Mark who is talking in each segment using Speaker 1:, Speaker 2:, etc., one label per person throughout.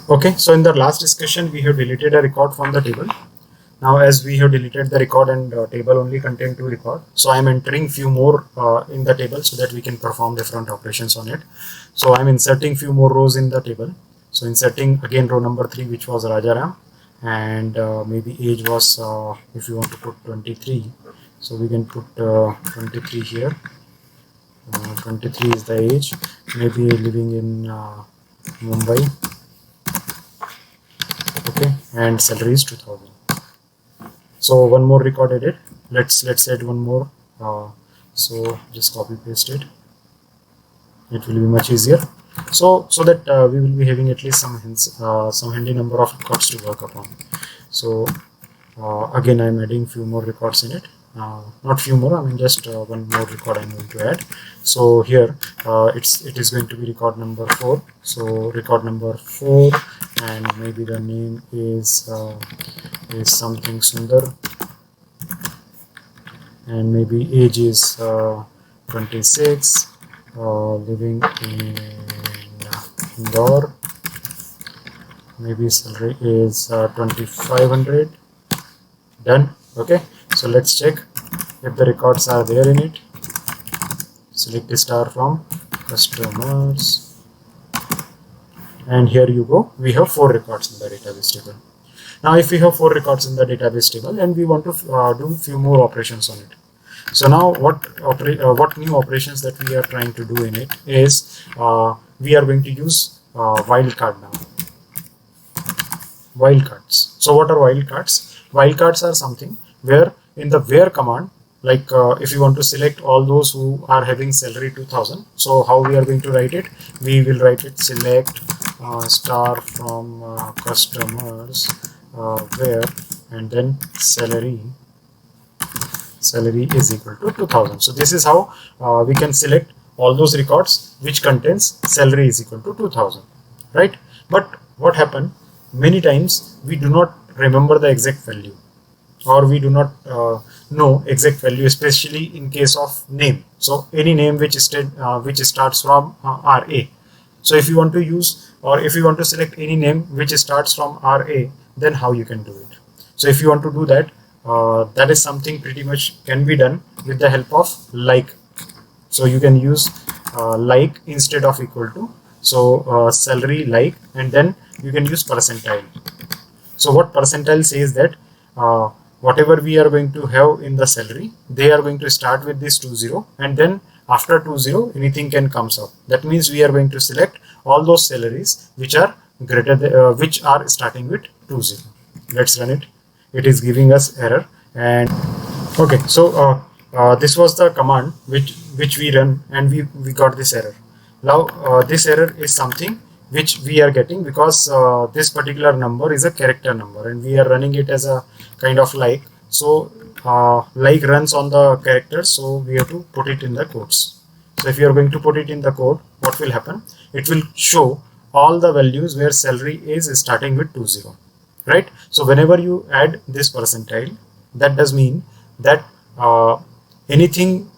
Speaker 1: Okay, so in the last discussion we have deleted a record from the table. Now as we have deleted the record and table only contain 2 record, so I am entering few more in the table so that we can perform different operations on it. So I am inserting few more rows in the table. So inserting again row number 3, which was Rajaram, and maybe age was if you want to put 23, so we can put 23 here. 23 is the age, maybe living in Mumbai. Okay, and salary is 2000. So one more record added. Let's add one more. So just copy paste it. It will be much easier. So that we will be having at least some handy number of records to work upon. So again, I'm adding few more records in it. Not few more, I mean just one more record I'm going to add. So here it is going to be record number 4. So record number 4, and maybe the name is something Sundar, and maybe age is 26, living in Indore, maybe salary is 2500. Done. Okay, so let's check if the records are there in it. Select star from customers, and here you go, we have 4 records in the database table. Now if we have 4 records in the database table and we want to do few more operations on it, so now what new operations that we are trying to do in it is we are going to use wildcard now. Wildcards. So what are wildcards? Wildcards are something where in the where command, like if you want to select all those who are having salary 2000, so how we are going to write it? We will write it select star from customers where, and then salary is equal to 2000. So this is how we can select all those records which contains salary is equal to 2000, right? But what happened, many times we do not remember the exact value, or we do not know exact value, especially in case of name. So any name which starts from RA. So if you want to use, or if you want to select any name which starts from RA, then how you can do it? So if you want to do that, that is something pretty much can be done with the help of like. So you can use like instead of equal to. So salary like, and then you can use percentile. So what percentile says that whatever we are going to have in the salary, they are going to start with this 20, and then after 20 anything can comes up. That means we are going to select all those salaries which are greater than, which are starting with 20. Let's run it. It is giving us error. And okay, so this was the command which we run, and we got this error. Now this error is something which we are getting because this particular number is a character number, and we are running it as a kind of like. So like runs on the characters, so we have to put it in the quotes. So if you are going to put it in the code, what will happen? It will show all the values where salary is starting with 20, right? So whenever you add this percentile, that does mean that anything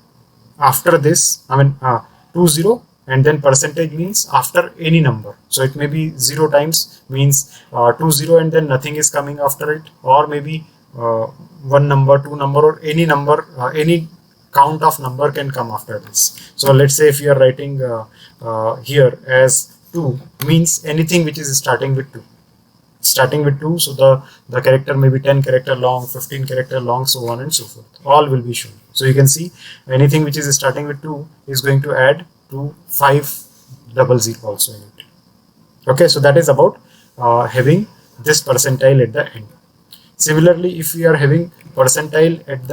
Speaker 1: after this, I mean 20, and then percentage means after any number. So it may be 0 times means 20, and then nothing is coming after it, or maybe 1 number, 2 number, or any number, any count of number can come after this. So let's say if you are writing here as 2, means anything which is starting with 2. Starting with 2, so the character may be 10 character long, 15 character long, so on and so forth. All will be shown. So you can see anything which is starting with 2 is going to add to 500 also in it. Okay, so that is about having this percentile at the end. Similarly, if we are having percentile at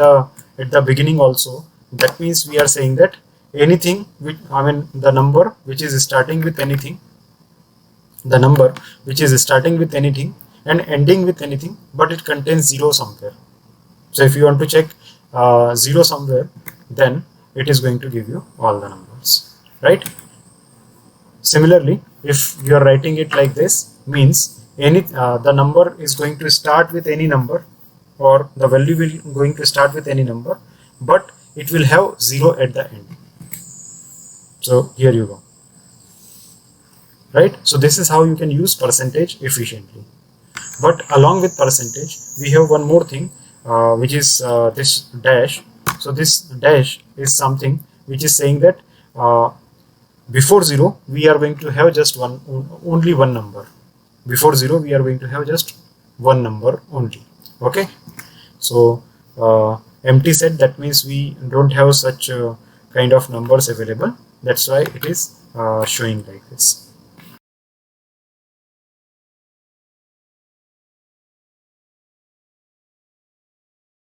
Speaker 1: the beginning also, that means we are saying that anything which, I mean the number which is starting with anything, the number which is starting with anything and ending with anything, but it contains 0 somewhere. So if you want to check 0 somewhere, then it is going to give you all the numbers, right? Similarly, if you are writing it like this, means any the number is going to start with any number, or the value will going to start with any number, but it will have 0 at the end. So here you go. right? So this is how you can use percentage efficiently. But along with percentage, we have one more thing, which is this dash. So this dash is something which is saying that before 0 we are going to have just only one number. Before 0 we are going to have just one number only. Okay, so empty set, that means we don't have such kind of numbers available. That's why it is showing like this.